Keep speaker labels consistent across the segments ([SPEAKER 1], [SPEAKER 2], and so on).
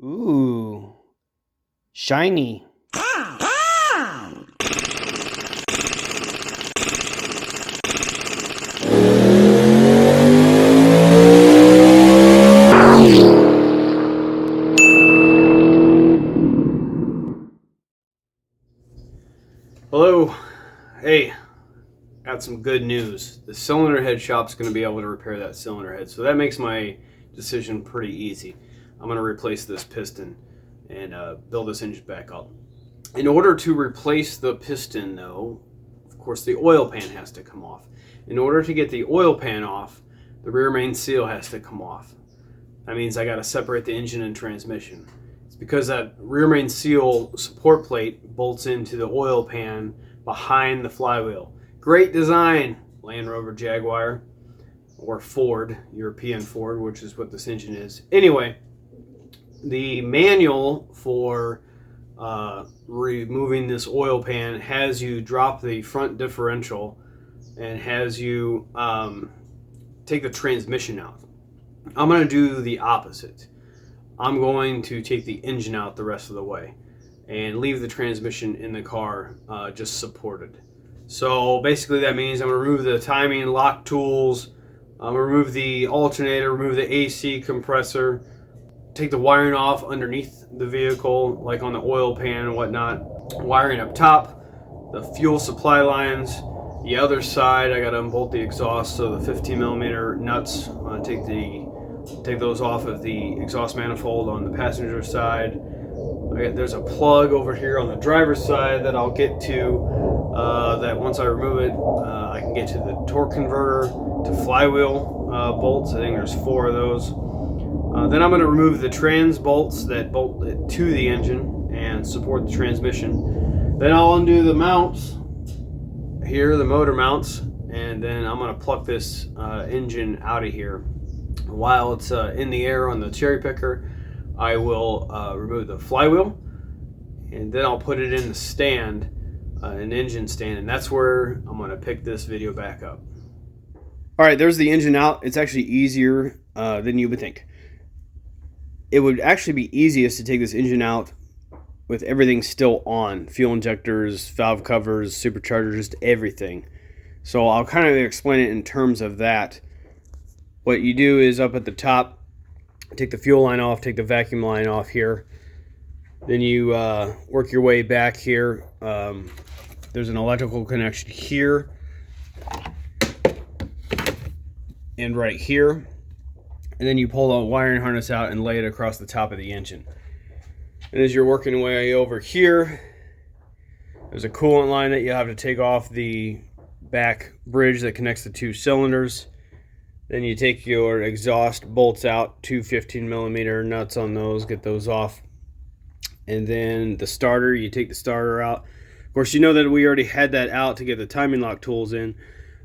[SPEAKER 1] Ooh, shiny. Hello. Hey, got some good news. The cylinder head shop's going to be able to repair that cylinder head, so that makes my decision pretty easy. I'm going to replace this piston and build this engine back up. In order to replace the piston, though, of course, the oil pan has to come off. In order to get the oil pan off, the rear main seal has to come off. That means I got to separate the engine and transmission. It's because that rear main seal support plate bolts into the oil pan behind the flywheel. Great design, Land Rover Jaguar, or Ford, European Ford, which is what this engine is. Anyway, the manual for removing this oil pan has you drop the front differential and has you take the transmission out. I'm going to do the opposite. I'm going to take the engine out the rest of the way and leave the transmission in the car just supported. So basically that means I'm going to remove the timing lock tools, I'm going to remove the alternator, remove the AC compressor, take the wiring off underneath the vehicle, like on the oil pan and whatnot, wiring up top, the fuel supply lines. The other side, I got to unbolt the exhaust, so the 15mm nuts, take those off of the exhaust manifold on the passenger side. There's a plug over here on the driver's side that I'll get to, that once I remove it, I can get to the torque converter, to flywheel bolts. I think there's 4 of those. Then I'm going to remove the trans bolts that bolt it to the engine and support the transmission. Then I'll undo the mounts here, the motor mounts, and then I'm going to pluck this engine out of here. While it's in the air on the cherry picker, I will remove the flywheel, and then I'll put it in the stand, an engine stand, and that's where I'm going to pick this video back up. Alright, there's the engine out. It's actually easier than you would think. It would actually be easiest to take this engine out with everything still on. Fuel injectors, valve covers, superchargers, just everything. So I'll kind of explain it in terms of that. What you do is up at the top, take the fuel line off, take the vacuum line off here. Then you work your way back here. There's an electrical connection here and right here. And then you pull the wiring harness out and lay it across the top of the engine. And as you're working your way over here, there's a coolant line that you have to take off the back bridge that connects the 2 cylinders. Then you take your exhaust bolts out, 2 15mm nuts on those, get those off. And then the starter, you take the starter out. Of course, you know that we already had that out to get the timing lock tools in.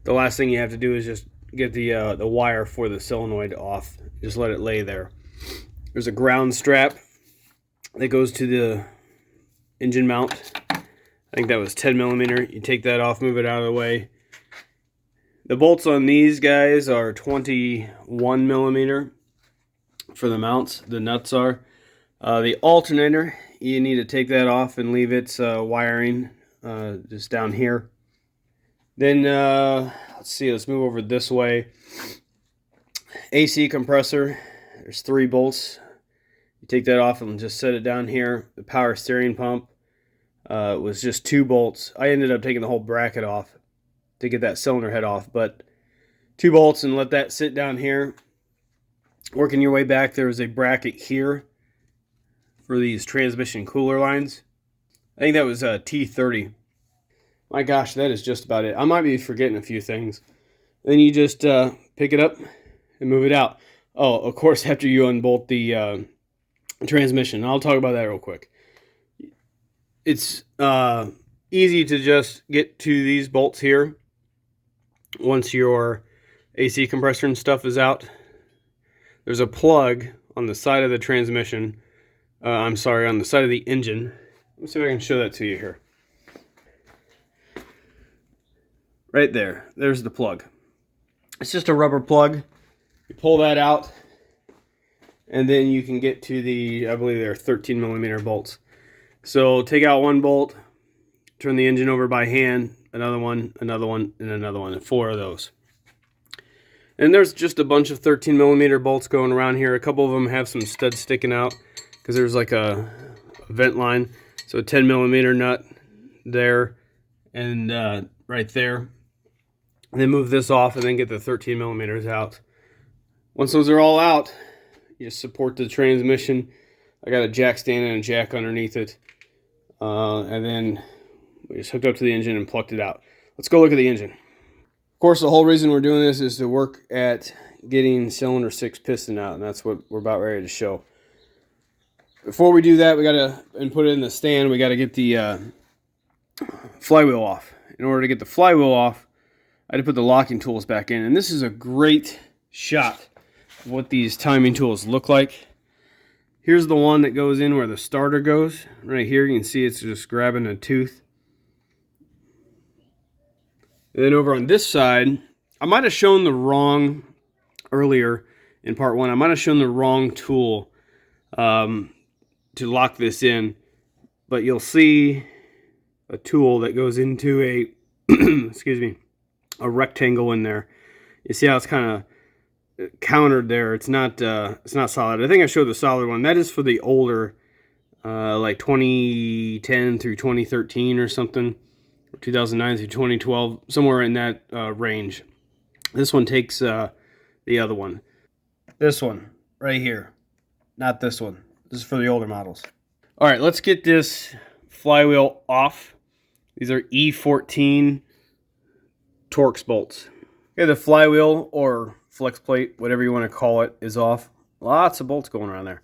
[SPEAKER 1] The last thing you have to do is just get the wire for the solenoid off. Just let it lay there. There's a ground strap that goes to the engine mount. I think that was 10mm. You take that off, move it out of the way. The bolts on these guys are 21mm for the mounts. The nuts are. The alternator, you need to take that off and leave its wiring just down here. Then, let's see, let's move over this way. AC compressor, there's 3 bolts. You take that off and just set it down here. The power steering pump was just 2 bolts. I ended up taking the whole bracket off to get that cylinder head off, but 2 bolts and let that sit down here. Working your way back, there is a bracket here for these transmission cooler lines. I think that was T30. My gosh, that is just about it. I might be forgetting a few things. Then you just pick it up and move it out. Oh, of course, after you unbolt the transmission. I'll talk about that real quick. It's easy to just get to these bolts here once your AC compressor and stuff is out. There's a plug on the side of the transmission. I'm sorry, on the side of the engine. Let me see if I can show that to you here. Right there. There's the plug. It's just a rubber plug. You pull that out, and then you can get to the, I believe they're 13mm bolts. So take out one bolt, turn the engine over by hand, another one, and another one, and 4 of those. And there's just a bunch of 13mm bolts going around here. A couple of them have some studs sticking out because there's like a vent line. So a 10mm nut there and right there. And then move this off and then get the 13mm out. Once those are all out, you just support the transmission. I got a jack stand and a jack underneath it. And then we just hooked up to the engine and plucked it out. Let's go look at the engine. Of course, the whole reason we're doing this is to work at getting cylinder 6 piston out, and that's what we're about ready to show. Before we do that, we gotta put it in the stand. We gotta get the flywheel off. In order to get the flywheel off, I had to put the locking tools back in, and this is a great shot of what these timing tools look like. Here's the one that goes in where the starter goes. Right here, you can see it's just grabbing a tooth. And then over on this side, I might have shown the wrong, earlier in part 1, I might have shown the wrong tool to lock this in. But you'll see a tool that goes into a, excuse me, a rectangle in there. You see how it's kind of countered there. It's not solid. I think I showed the solid one. That is for the older, like 2010 through 2013 or something, or 2009 through 2012, somewhere in that range. This one takes the other one. This one right here, not this one. This is for the older models. All right, let's get this flywheel off. These are E14 Torx bolts. Okay, the flywheel or flex plate, whatever you want to call it, is off. Lots of bolts going around there.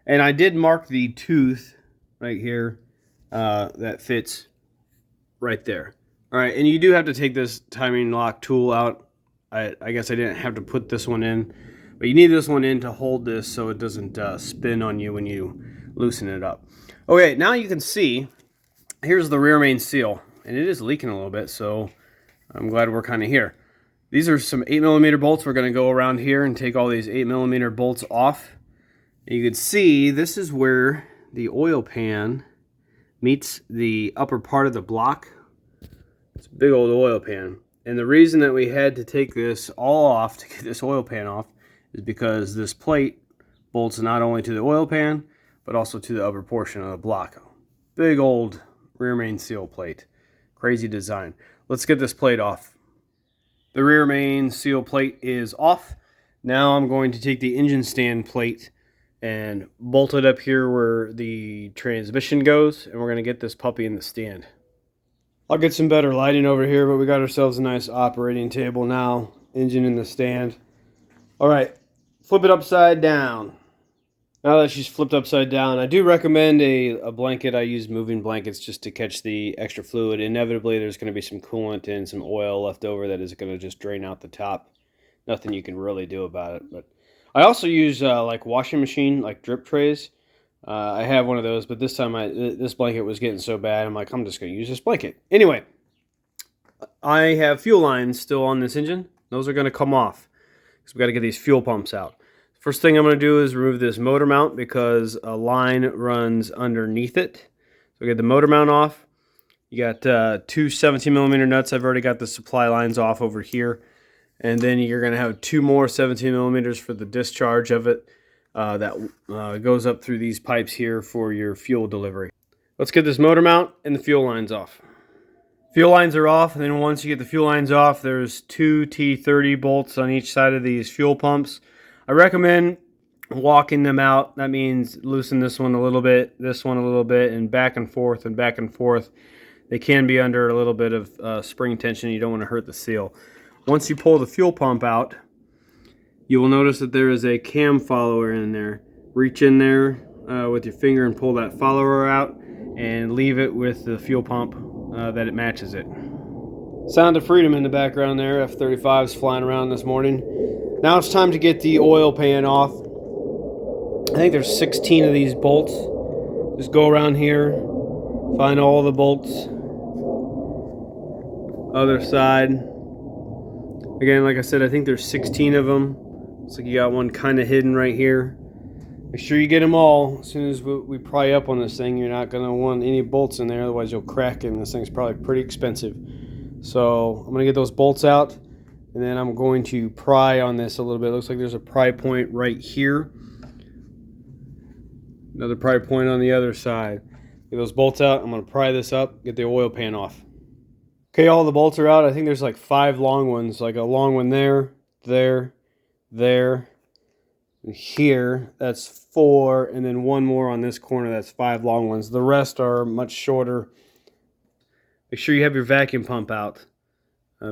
[SPEAKER 1] And I did mark the tooth right here that fits right there. All right, and you do have to take this timing lock tool out. I guess I didn't have to put this one in, but you need this one in to hold this so it doesn't spin on you when you loosen it up. Okay, now you can see, here's the rear main seal, and it is leaking a little bit, so I'm glad we're kind of here. These are some 8mm bolts. We're going to go around here and take all these 8mm bolts off. And you can see this is where the oil pan meets the upper part of the block. It's a big old oil pan. And the reason that we had to take this all off to get this oil pan off is because this plate bolts not only to the oil pan, but also to the upper portion of the block. Big old rear main seal plate. Crazy design. Let's get this plate off. The rear main seal plate is off. Now I'm going to take the engine stand plate and bolt it up here where the transmission goes, and we're going to get this puppy in the stand. I'll get some better lighting over here, but we got ourselves a nice operating table now. Engine in the stand. All right, flip it upside down. Now that she's flipped upside down, I do recommend a blanket. I use moving blankets just to catch the extra fluid. Inevitably, there's going to be some coolant and some oil left over that is going to just drain out the top. Nothing you can really do about it. But I also use like washing machine, like drip trays. I have one of those, but this time this blanket was getting so bad, I'm like, I'm just going to use this blanket. Anyway, I have fuel lines still on this engine. Those are going to come off because we got to get these fuel pumps out. First thing I'm going to do is remove this motor mount because a line runs underneath it. So get the motor mount off. You got two 17mm nuts. I've already got the supply lines off over here. And then you're going to have 2 more 17mm for the discharge of it that goes up through these pipes here for your fuel delivery. Let's get this motor mount and the fuel lines off. Fuel lines are off, and then once you get the fuel lines off, there's 2 T30 bolts on each side of these fuel pumps. I recommend walking them out. That means loosen this one a little bit, this one a little bit, and back and forth and back and forth. They can be under a little bit of spring tension. You don't want to hurt the seal. Once you pull the fuel pump out, you will notice that there is a cam follower in there. Reach in there with your finger and pull that follower out and leave it with the fuel pump that it matches it. Sound of freedom in the background there. F-35's flying around this morning. Now it's time to get the oil pan off. I think there's 16 of these bolts. Just go around here, find all the bolts. Other side. Again, like I said, I think there's 16 of them. Looks like you got one kind of hidden right here. Make sure you get them all. As soon as we pry up on this thing, you're not going to want any bolts in there, otherwise you'll crack it, and this thing's probably pretty expensive. So I'm going to get those bolts out, and then I'm going to pry on this a little bit. It looks like there's a pry point right here. Another pry point on the other side. Get those bolts out. I'm going to pry this up, get the oil pan off. Okay, all the bolts are out. I think there's like 5 long ones, like a long one there, there, and here. That's 4, and then one more on this corner. That's 5 long ones. The rest are much shorter. Make sure you have your vacuum pump out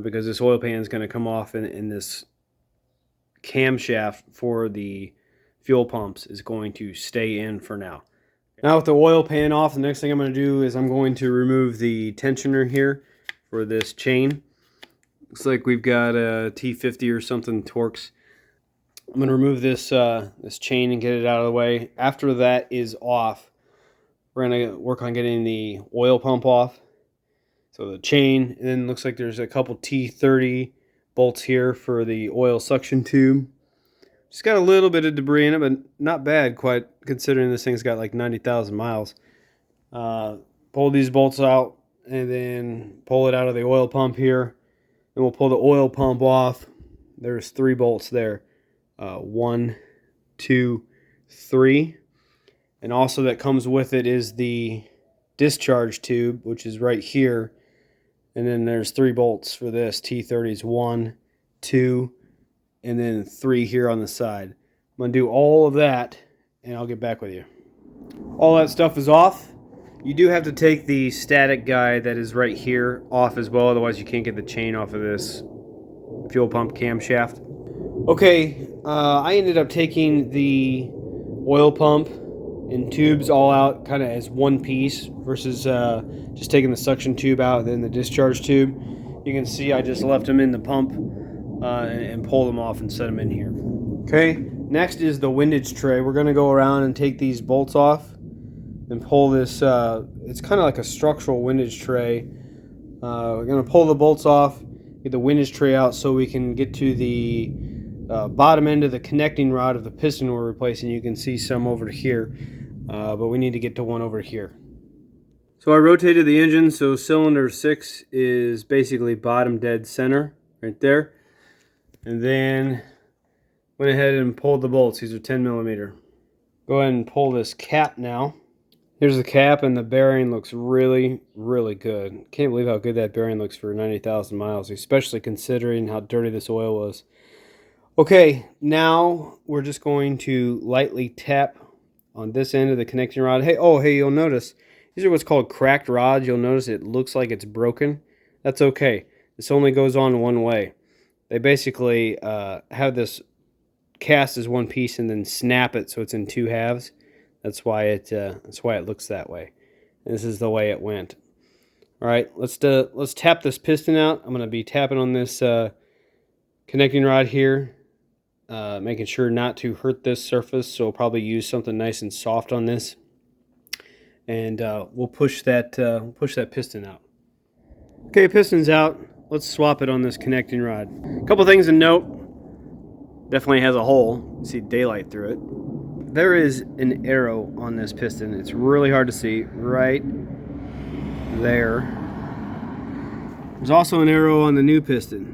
[SPEAKER 1] because this oil pan is going to come off in this camshaft for the fuel pumps is going to stay in for now. Now with the oil pan off, the next thing I'm going to do is I'm going to remove the tensioner here for this chain. Looks like we've got a T50 or something Torx. I'm going to remove this this chain and get it out of the way. After that is off, we're going to work on getting the oil pump off. So the chain, and then looks like there's a couple T30 bolts here for the oil suction tube. Just got a little bit of debris in it, but not bad, quite considering this thing's got like 90,000 miles. Pull these bolts out and then pull it out of the oil pump here. And we'll pull the oil pump off. There's 3 bolts there. 1, 2, 3. And also that comes with it is the discharge tube, which is right here. And then there's 3 bolts for this. T30s 1, 2, and then 3 here on the side. I'm going to do all of that, and I'll get back with you. All that stuff is off. You do have to take the static guy that is right here off as well, otherwise you can't get the chain off of this fuel pump camshaft. Okay, I ended up taking the oil pump and tubes all out kind of as one piece versus just taking the suction tube out and then the discharge tube. You can see I just left them in the pump and pull them off and set them in here. Okay, next is the windage tray. We're going to go around and take these bolts off and pull this. It's kind of like a structural windage tray. We're going to pull the bolts off, get the windage tray out so we can get to the bottom end of the connecting rod of the piston we're replacing. You can see some over here, but we need to get to one over here. So I rotated the engine so cylinder 6 is basically bottom dead center right there, and then went ahead and pulled the bolts. These are 10 millimeter. Go ahead and pull this cap now. Here's the cap, and the bearing looks really, really good. Can't believe how good that bearing looks for 90,000 miles, especially considering how dirty this oil was. Okay, now we're just going to lightly tap on this end of the connecting rod. Hey, you'll notice these are what's called cracked rods. You'll notice it looks like it's broken. That's okay. This only goes on one way. They basically have this cast as one piece and then snap it so it's in 2 halves. That's why it looks that way. And this is the way it went. All right, let's tap this piston out. I'm going to be tapping on this connecting rod here. Making sure not to hurt this surface, so we'll probably use something nice and soft on this, and we'll push that piston out. Okay, piston's out. Let's swap it on this connecting rod. A couple things to note. Definitely has a hole. You see daylight through it. There is an arrow on this piston. It's really hard to see right there. There's also an arrow on the new piston.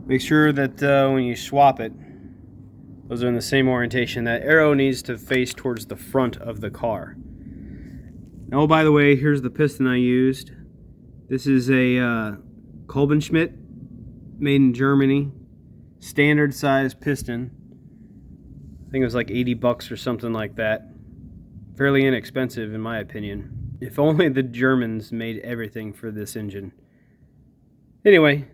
[SPEAKER 1] Make sure that when you swap it, those are in the same orientation. That arrow needs to face towards the front of the car. Oh, by the way, here's the piston I used. This is a Kolbenschmidt, made in Germany. Standard size piston. I think it was like 80 bucks or something like that. Fairly inexpensive in my opinion. If only the Germans made everything for this engine. Anyway,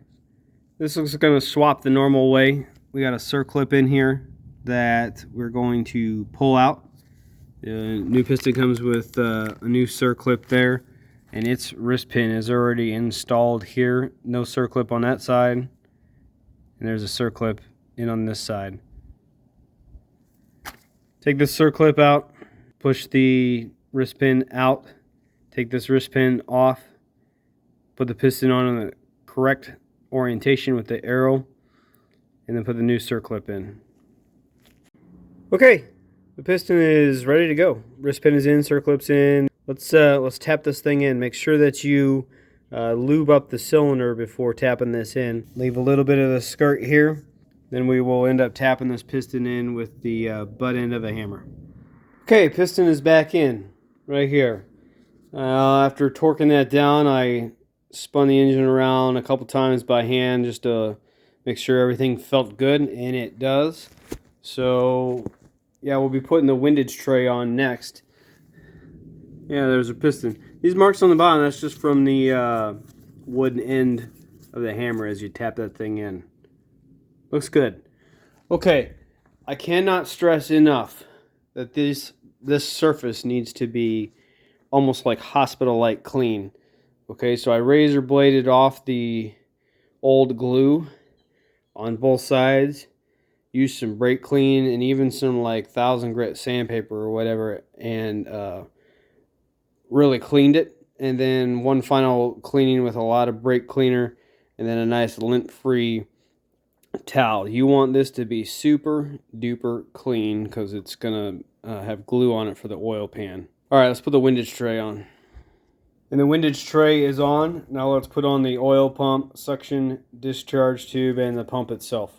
[SPEAKER 1] this looks like going to swap the normal way. We got a circlip in here that we're going to pull out. The new piston comes with a new circlip there, and its wrist pin is already installed here. No circlip on that side, and there's a circlip in on this side. Take this circlip out, push the wrist pin out, take this wrist pin off, put the piston on in the correct orientation with the arrow, and then put the new circlip in. Okay, The piston is ready to go. Wrist pin is in, circlip's in. Let's tap this thing in. Make sure that you lube up the cylinder before tapping this in. Leave a little bit of the skirt here. Then we will end up tapping this piston in with the butt end of a hammer. Okay, piston is back in right here. After torquing that down, I spun the engine around a couple times by hand just to make sure everything felt good, and it does. So yeah, we'll be putting the windage tray on next. Yeah, there's a piston. These marks on the bottom, that's just from the wooden end of the hammer as you tap that thing in. Looks good. Okay, I cannot stress enough that this surface needs to be almost like hospital-like clean. Okay, so I razor bladed off the old glue on both sides, used some brake clean and even some like 1000 grit sandpaper or whatever, and really cleaned it. And then one final cleaning with a lot of brake cleaner and then a nice lint-free towel. You want this to be super duper clean because it's gonna have glue on it for the oil pan. All right, let's put the windage tray on. And the windage tray is on. Now let's put on the oil pump, suction, discharge tube, and the pump itself.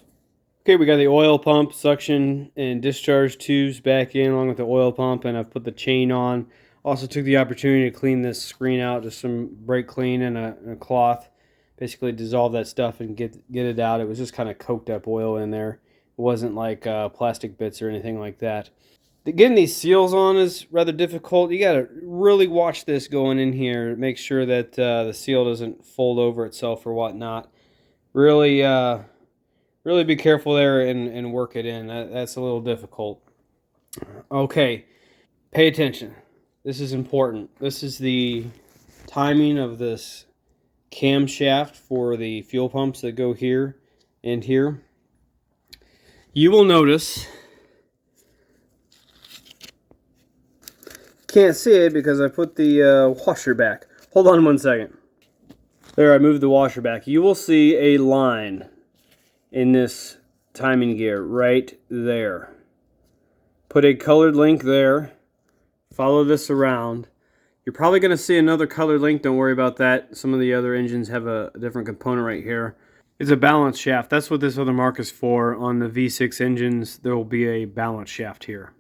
[SPEAKER 1] Okay, we got the oil pump, suction, and discharge tubes back in along with the oil pump, and I've put the chain on. Also took the opportunity to clean this screen out, just some brake clean and a cloth. Basically dissolve that stuff and get it out. It was just kind of coked up oil in there. It wasn't like plastic bits or anything like that. Getting these seals on is rather difficult. You got to really watch this going in here. Make sure that the seal doesn't fold over itself or whatnot. Really be careful there and work it in. That's a little difficult. Okay, pay attention. This is important. This is the timing of this camshaft for the fuel pumps that go here and here. You will notice, can't see it because I put the washer back. Hold on one second. There, I moved the washer back. You will see a line in this timing gear right there. Put a colored link there. Follow this around. You're probably going to see another colored link. Don't worry about that. Some of the other engines have a different component right here. It's a balance shaft. That's what this other mark is for. On the V6 engines, there will be a balance shaft here.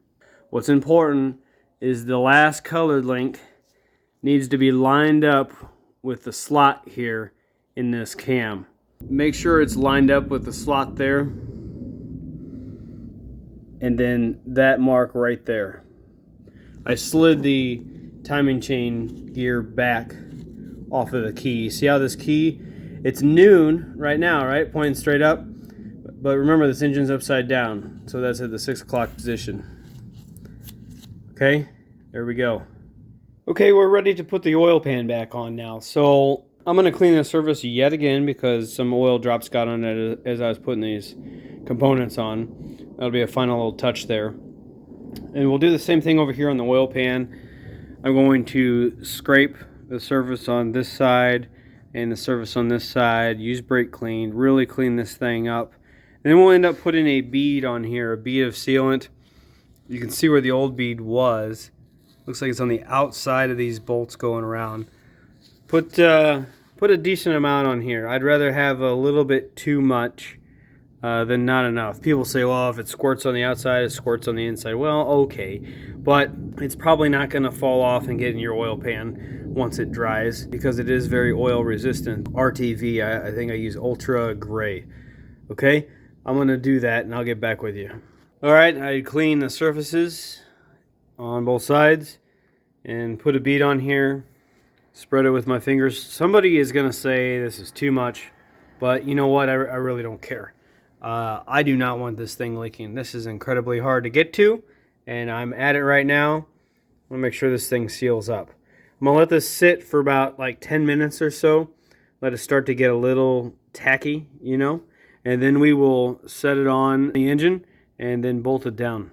[SPEAKER 1] What's important is the last colored link needs to be lined up with the slot here in this cam. Make sure it's lined up with the slot there, and then that mark right there. I slid the timing chain gear back off of the key. See how this key, it's noon right now, right? Pointing straight up. But remember, this engine's upside down, so that's at the 6 o'clock position. Okay, there we go. Okay, we're ready to put the oil pan back on now. So I'm going to clean the surface yet again because some oil drops got on it as I was putting these components on. That'll be a final little touch there. And we'll do the same thing over here on the oil pan. I'm going to scrape the surface on this side and the surface on this side, use brake clean, really clean this thing up. And then we'll end up putting a bead on here, a bead of sealant. You can see where the old bead was. Looks like it's on the outside of these bolts going around. Put a decent amount on here. I'd rather have a little bit too much than not enough. People say, well, if it squirts on the outside, it squirts on the inside. Well, okay, but it's probably not going to fall off and get in your oil pan once it dries because it is very oil resistant. RTV, I think I use Ultra Gray. Okay, I'm going to do that and I'll get back with you. All right, I clean the surfaces on both sides and put a bead on here. Spread it with my fingers. Somebody is going to say this is too much, but you know what? I really don't care. I do not want this thing leaking. This is incredibly hard to get to, and I'm at it right now. I'm going to make sure this thing seals up. I'm going to let this sit for about like 10 minutes or so. Let it start to get a little tacky, you know, and then we will set it on the engine and then bolt it down.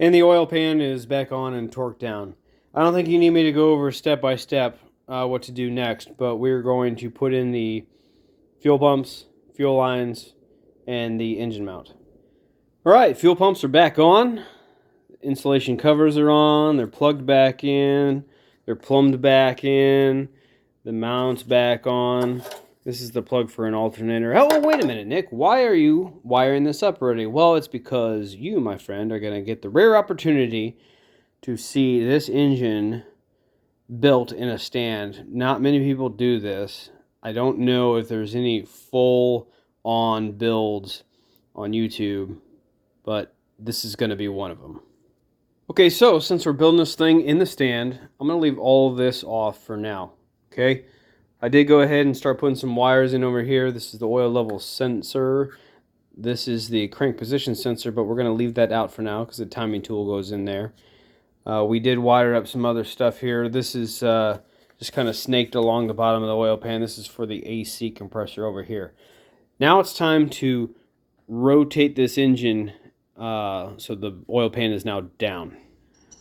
[SPEAKER 1] And the oil pan is back on and torqued down. I don't think you need me to go over step by step what to do next, but we're going to put in the fuel pumps, fuel lines, and the engine mount. All right, fuel pumps are back on. insulation covers are on. They're plugged back in. They're plumbed back in. The mount's back on. This is the plug for an alternator. Oh, wait a minute, Nick. Why are you wiring this up already? Well, it's because you, my friend, are going to get the rare opportunity to see this engine built in a stand. Not many people do this. I don't know if there's any full-on builds on YouTube, but this is going to be one of them. Okay, so since we're building this thing in the stand, I'm going to leave all of this off for now. Okay, I did go ahead and start putting some wires in over here. This is the oil level sensor. This is the crank position sensor, but we're going to leave that out for now because the timing tool goes in there. We did wire up some other stuff here. This is just kind of snaked along the bottom of the oil pan. This is for the AC compressor over here. Now it's time to rotate this engine so the oil pan is now down.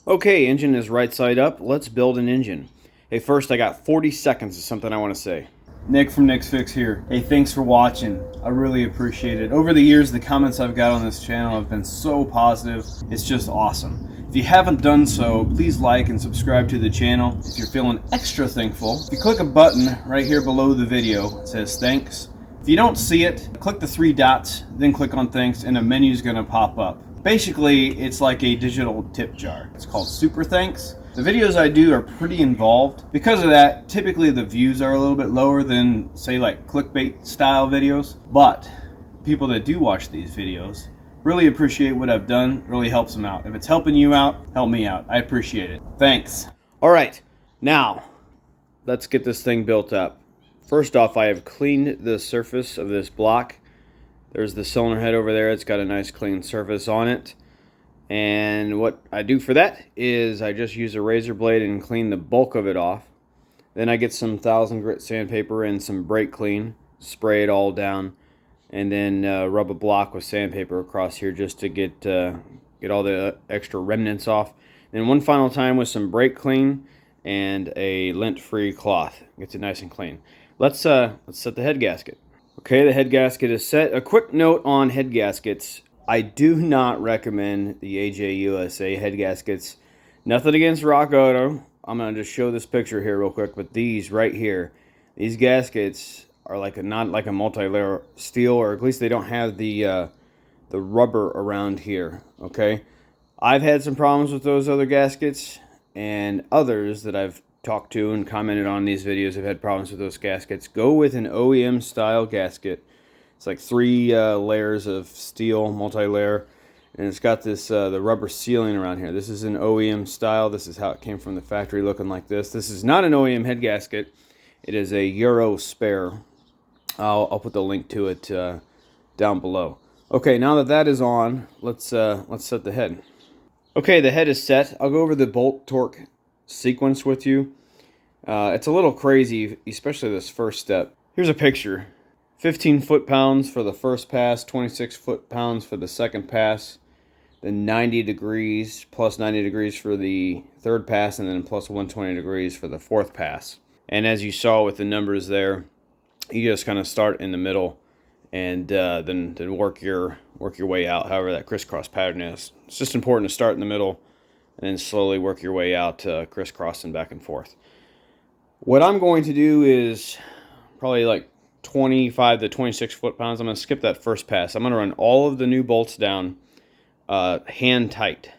[SPEAKER 1] Okay, engine is right side up. Let's build an engine. Hey, first I got 40 seconds of something I want to say. Nick from Nick's Fix here. Hey, thanks for watching. I really appreciate it. Over the years, the comments I've got on this channel have been so positive. It's just awesome. If you haven't done so, please like and subscribe to the channel. If you're feeling extra thankful, if you click a button right here below the video, it says thanks. If you don't see it, click the 3 dots, then click on thanks, and a menu is going to pop up. Basically, it's like a digital tip jar. It's called Super Thanks. The videos I do are pretty involved. Because of that, typically the views are a little bit lower than, say, like clickbait style videos. But people that do watch these videos really appreciate what I've done. Really helps them out. If it's helping you out, help me out. I appreciate it. Thanks. All right, now let's get this thing built up. First off, I have cleaned the surface of this block. There's the cylinder head over there. It's got a nice clean surface on it. And what I do for that is I just use a razor blade and clean the bulk of it off. Then I get some 1000 grit sandpaper and some brake clean, spray it all down, and then rub a block with sandpaper across here just to get all the extra remnants off. Then one final time with some brake clean and a lint-free cloth. Gets it nice and clean. Let's set the head gasket. Okay, the head gasket is set. A quick note on head gaskets. I do not recommend the AJ USA head gaskets. Nothing against Rock Auto. I'm going to just show this picture here real quick, but these right here, these gaskets are not like a multi-layer steel, or at least they don't have the rubber around here, okay? I've had some problems with those other gaskets, and others that I've talked to and commented on these videos have had problems with those gaskets. Go with an OEM style gasket. It's like 3 layers of steel, multi-layer, and it's got this the rubber sealing around here. This is an OEM style. This is how it came from the factory, looking like this. This is not an OEM head gasket. It is a Euro spare. I'll put the link to it down below. Okay, now that that is on, let's set the head. Okay, the head is set. I'll go over the bolt torque sequence with you. It's a little crazy, especially this first step. Here's a picture. 15 foot-pounds for the first pass, 26 foot-pounds for the second pass, then 90 degrees, plus 90 degrees for the third pass, and then plus 120 degrees for the fourth pass. And as you saw with the numbers there, you just kind of start in the middle and then work your way out, however that crisscross pattern is. It's just important to start in the middle and then slowly work your way out, crisscrossing back and forth. What I'm going to do is probably like 25 to 26 foot-pounds. I'm going to skip that first pass. I'm going to run all of the new bolts down hand tight.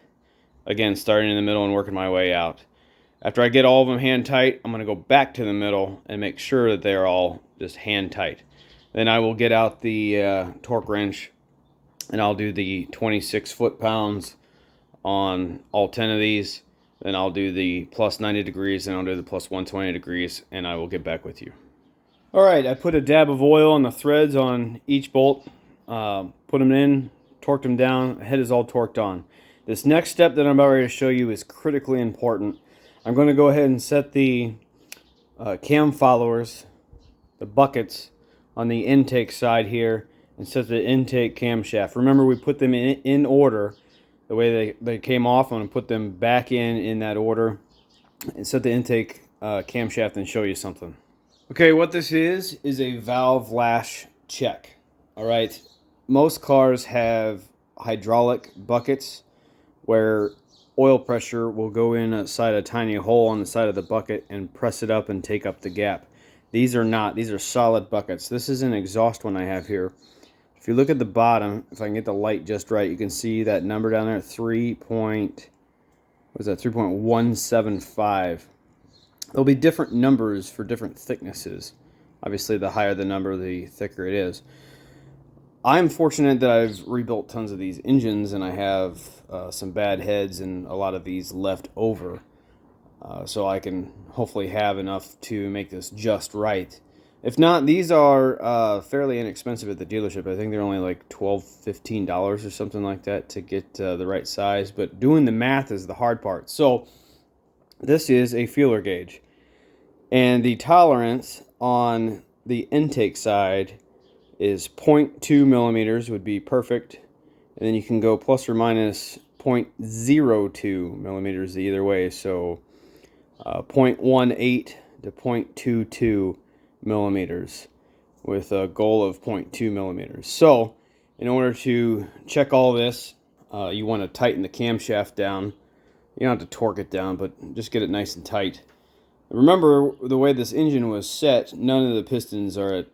[SPEAKER 1] Again, starting in the middle and working my way out. After I get all of them hand tight, I'm going to go back to the middle and make sure that they're all just hand tight. Then I will get out the torque wrench and I'll do the 26 foot-pounds on all 10 of these. Then I'll do the plus 90 degrees and I'll do the plus 120 degrees, and I will get back with you. Alright, I put a dab of oil on the threads on each bolt, put them in, torqued them down, the head is all torqued on. This next step that I'm about ready to show you is critically important. I'm going to go ahead and set the cam followers, the buckets, on the intake side here, and set the intake camshaft. Remember, we put them in order, the way they came off. I'm going to put them back in that order, and set the intake camshaft and show you something. Okay, what this is a valve lash check. Alright, most cars have hydraulic buckets where oil pressure will go inside a tiny hole on the side of the bucket and press it up and take up the gap. These are not. These are solid buckets. This is an exhaust one I have here. If you look at the bottom, if I can get the light just right, you can see that number down there, 3.175. There'll be different numbers for different thicknesses. Obviously, the higher the number, the thicker it is. I'm fortunate that I've rebuilt tons of these engines, and I have some bad heads and a lot of these left over. So I can hopefully have enough to make this just right. If not, these are fairly inexpensive at the dealership. I think they're only like $12, $15 or something like that to get the right size. But doing the math is the hard part. So this is a feeler gauge. And the tolerance on the intake side is 0.2 millimeters would be perfect. And then you can go plus or minus 0.02 millimeters either way. So 0.18 to 0.22 millimeters with a goal of 0.2 millimeters. So in order to check all this, you want to tighten the camshaft down. You don't have to torque it down, but just get it nice and tight. Remember, the way this engine was set, none of the pistons are at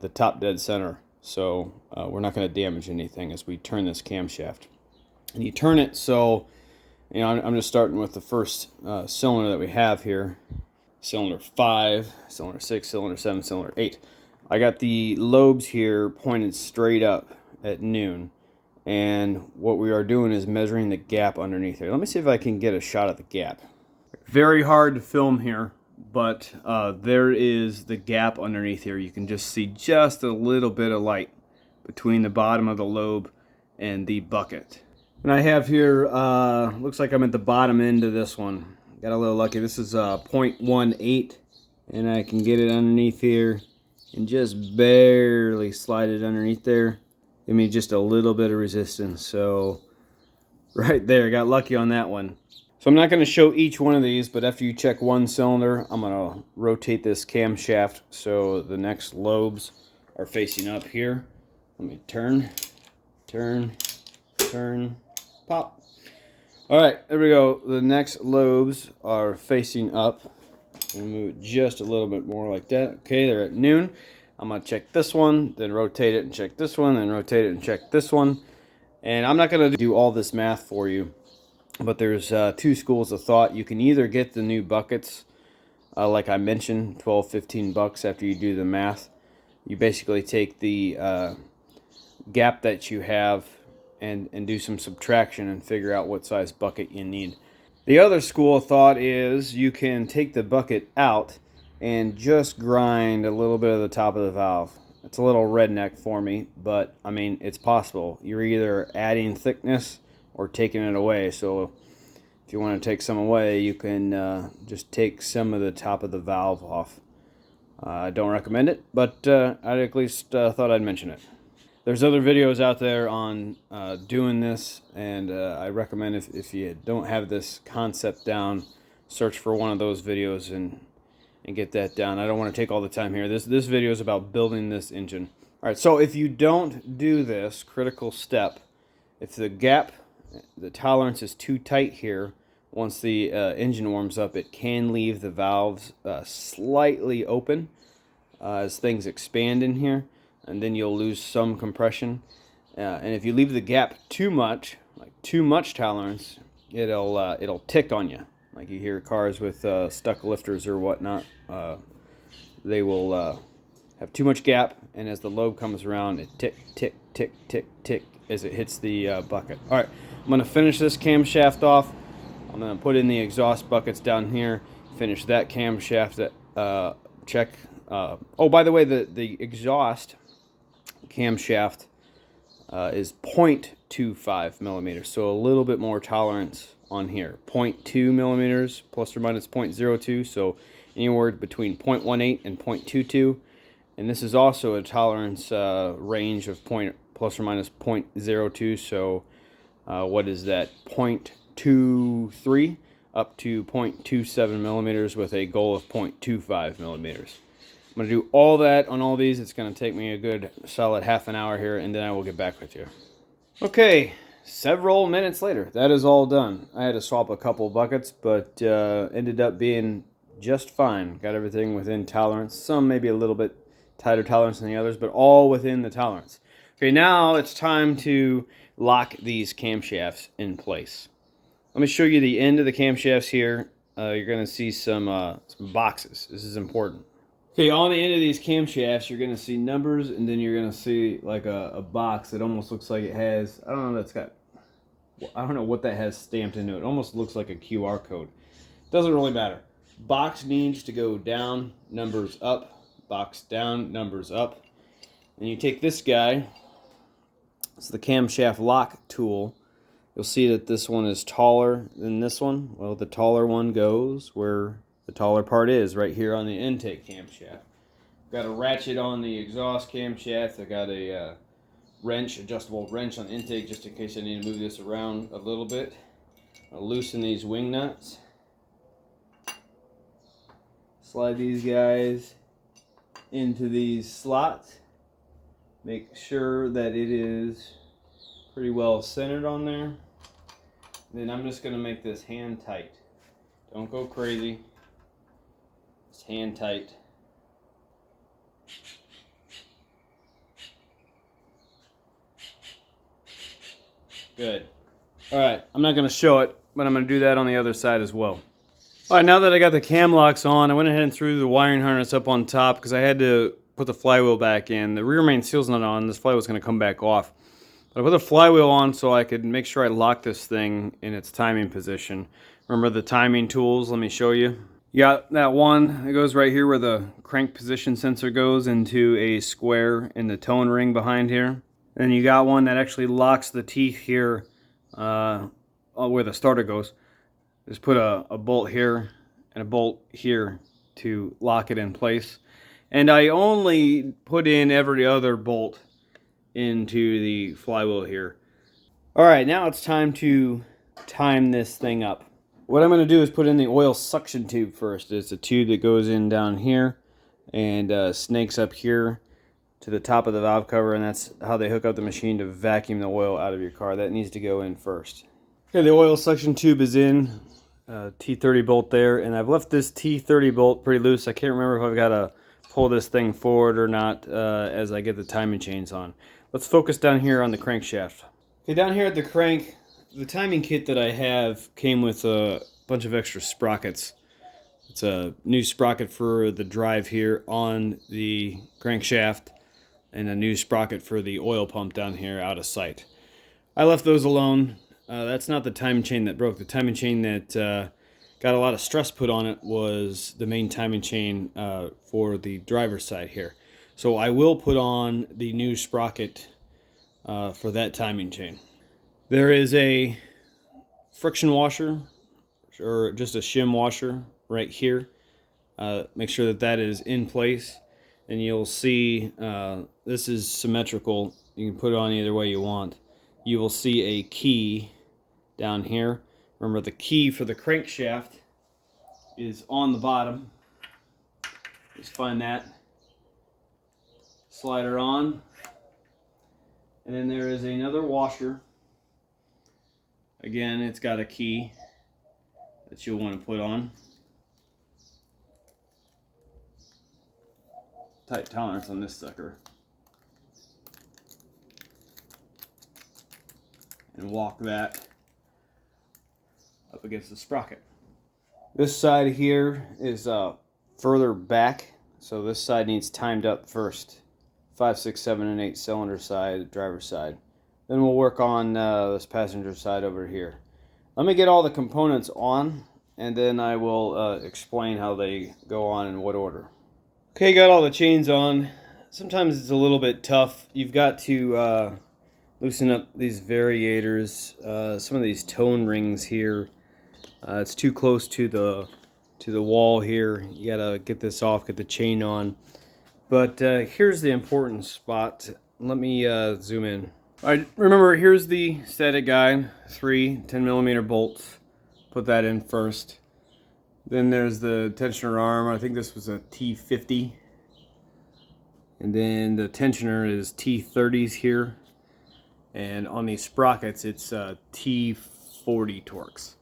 [SPEAKER 1] the top dead center. So we're not going to damage anything as we turn this camshaft. And you turn it so, you know, I'm just starting with the first cylinder that we have here. Cylinder 5, cylinder 6, cylinder 7, cylinder 8. I got the lobes here pointed straight up at noon. And what we are doing is measuring the gap underneath here. Let me see if I can get a shot at the gap. Very hard to film here, but there is the gap underneath here. You can just see just a little bit of light between the bottom of the lobe and the bucket. And I have here, looks like I'm at the bottom end of this one. Got a little lucky. This is 0.18, and I can get it underneath here and just barely slide it underneath there. Give me just a little bit of resistance. So right there, got lucky on that one. So I'm not going to show each one of these, but after you check one cylinder, I'm going to rotate this camshaft so the next lobes are facing up here. Let me turn, pop. All right, there we go. The next lobes are facing up. I'm going to move it just a little bit more like that. Okay, they're at noon. I'm going to check this one, then rotate it and check this one, then rotate it and check this one. And I'm not going to do all this math for you, but there's two schools of thought. You can either get the new buckets, like I mentioned, $12, $15 after you do the math. You basically take the gap that you have and do some subtraction and figure out what size bucket you need. The other school of thought is you can take the bucket out and just grind a little bit of the top of the valve. It's a little redneck for me, but I mean, it's possible. You're either adding thickness or taking it away. So if you want to take some away, you can just take some of the top of the valve off. I don't recommend it, but I at least thought I'd mention it. There's other videos out there on doing this, and I recommend if you don't have this concept down, search for one of those videos and get that down. I don't want to take all the time here. This video is about building this engine. All right, so if you don't do this critical step, if the gap, the tolerance is too tight here, once the engine warms up, it can leave the valves slightly open as things expand in here, and then you'll lose some compression. And if you leave the gap too much, like too much tolerance, it'll tick on you. Like you hear cars with stuck lifters or whatnot, they will have too much gap, and as the lobe comes around, it tick, tick, tick, tick, tick as it hits the bucket. All right, I'm going to finish this camshaft off. I'm going to put in the exhaust buckets down here, finish that camshaft, check. Oh, by the way, the exhaust camshaft is 0.25 millimeters, so a little bit more tolerance on here. 0.2 millimeters plus or minus 0.02, so anywhere between 0.18 and 0.22. And this is also a tolerance range of plus or minus 0.02, so what is that? 0.23 up to 0.27 millimeters with a goal of 0.25 millimeters. I'm going to do all that on all these. It's going to take me a good solid half an hour here, and then I will get back with you. Okay, several minutes later, that is all done. I had to swap a couple buckets, but ended up being just fine. Got everything within tolerance. Some maybe a little bit tighter tolerance than the others, but all within the tolerance. Okay, now it's time to lock these camshafts in place. Let me show you the end of the camshafts here. You're going to see some boxes. This is important. Okay, on the end of these camshafts, you're going to see numbers, and then you're going to see like a box that almost looks like it has, I don't know, that's got, I don't know what that has stamped into it. It almost looks like a QR code. Doesn't really matter. Box needs to go down, numbers up, box down, numbers up. And you take this guy, it's the camshaft lock tool. You'll see that this one is taller than this one. Well, the taller one goes where the taller part is, right here on the intake camshaft. Got a ratchet on the exhaust camshaft. I got a wrench, adjustable wrench on the intake, just in case I need to move this around a little bit. I'll loosen these wing nuts. Slide these guys into these slots. Make sure that it is pretty well centered on there. Then I'm just going to make this hand tight. Don't go crazy. It's hand tight. Good. Alright, I'm not going to show it, but I'm going to do that on the other side as well. Alright, now that I got the cam locks on, I went ahead and threw the wiring harness up on top because I had to put the flywheel back in. The rear main seal's not on. This flywheel's going to come back off. But I put the flywheel on so I could make sure I lock this thing in its timing position. Remember the timing tools? Let me show you. You got that one that goes right here where the crank position sensor goes into a square in the tone ring behind here. Then you got one that actually locks the teeth here where the starter goes. Just put a bolt here and a bolt here to lock it in place. And I only put in every other bolt into the flywheel here. Alright, now it's time to time this thing up. What I'm going to do is put in the oil suction tube first. It's a tube that goes in down here and snakes up here to the top of the valve cover, and that's how they hook up the machine to vacuum the oil out of your car. That needs to go in first. Okay, the oil suction tube is in. T30 bolt there, and I've left this T30 bolt pretty loose. I can't remember if I've got to pull this thing forward or not as I get the timing chains on. Let's focus down here on the crankshaft. Okay, down here at the crank, the timing kit that I have came with a bunch of extra sprockets. It's a new sprocket for the drive here on the crankshaft and a new sprocket for the oil pump down here out of sight. I left those alone. That's not the timing chain that broke. The timing chain that got a lot of stress put on it was the main timing chain for the driver's side here. So I will put on the new sprocket for that timing chain. There is a friction washer or just a shim washer right here. Make sure that that is in place, and you'll see this is symmetrical. You can put it on either way you want. You will see a key down here. Remember, the key for the crankshaft is on the bottom. Just find that. Slide her on. And then there is another washer. Again, it's got a key that you'll want to put on. Tight tolerance on this sucker. And walk that up against the sprocket. This side here is further back, so this side needs timed up first. 5, 6, 7, and 8 cylinder side, driver's side. Then we'll work on this passenger side over here. Let me get all the components on, and then I will explain how they go on in what order. Okay, got all the chains on. Sometimes it's a little bit tough. You've got to loosen up these variators, some of these tone rings here. It's too close to the wall here. You gotta get this off, get the chain on. But here's the important spot. Let me zoom in. All right, remember, here's the static guide. 3 10mm bolts. Put that in first. Then there's the tensioner arm. I think this was a T50. And then the tensioner is T30s here. And on these sprockets, it's T40 Torx.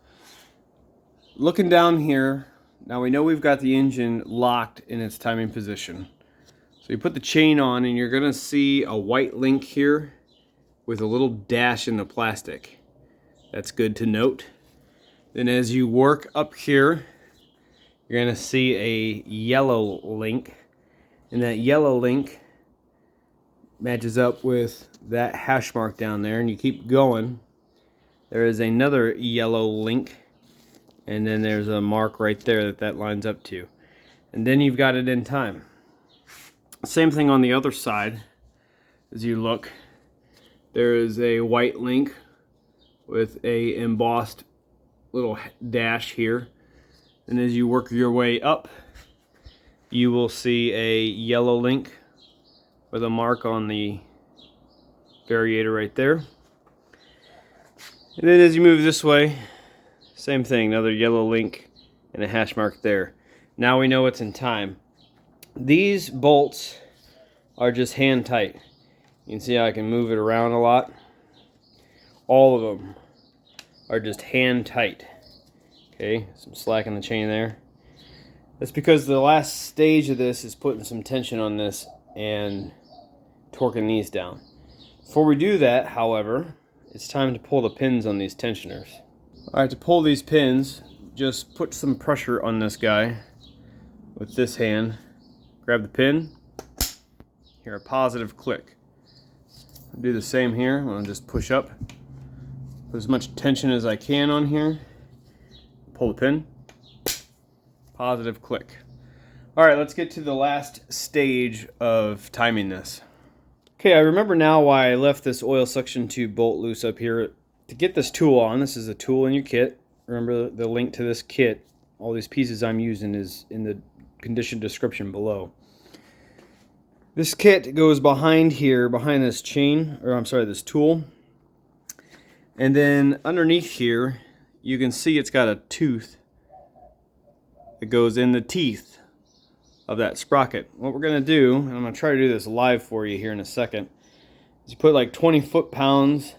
[SPEAKER 1] Looking down here, now we know we've got the engine locked in its timing position. So you put the chain on and you're gonna see a white link here with a little dash in the plastic. That's good to note. Then as you work up here, you're gonna see a yellow link, and that yellow link matches up with that hash mark down there, and you keep going. There is another yellow link, and then there's a mark right there that lines up to. And then you've got it in time. Same thing on the other side. As you look, there is a white link with a embossed little dash here. And as you work your way up, you will see a yellow link with a mark on the variator right there. And then as you move this way, same thing, another yellow link and a hash mark there. Now we know it's in time. These bolts are just hand tight. You can see how I can move it around a lot. All of them are just hand tight. Okay, some slack in the chain there. That's because the last stage of this is putting some tension on this and torquing these down. Before we do that, however, it's time to pull the pins on these tensioners. Alright, to pull these pins, just put some pressure on this guy with this hand. Grab the pin, hear a positive click. I'll do the same here. I'm going to just push up, put as much tension as I can on here. Pull the pin, positive click. All right, let's get to the last stage of timing this. Okay, I remember now why I left this oil suction tube bolt loose up here. To get this tool on, this is a tool in your kit. Remember the link to this kit, all these pieces I'm using is in the condition description below. This kit goes behind here, behind this chain, or I'm sorry, this tool. And then underneath here, you can see it's got a tooth that goes in the teeth of that sprocket. What we're going to do, and I'm going to try to do this live for you here in a second, is you put like 20 foot-pounds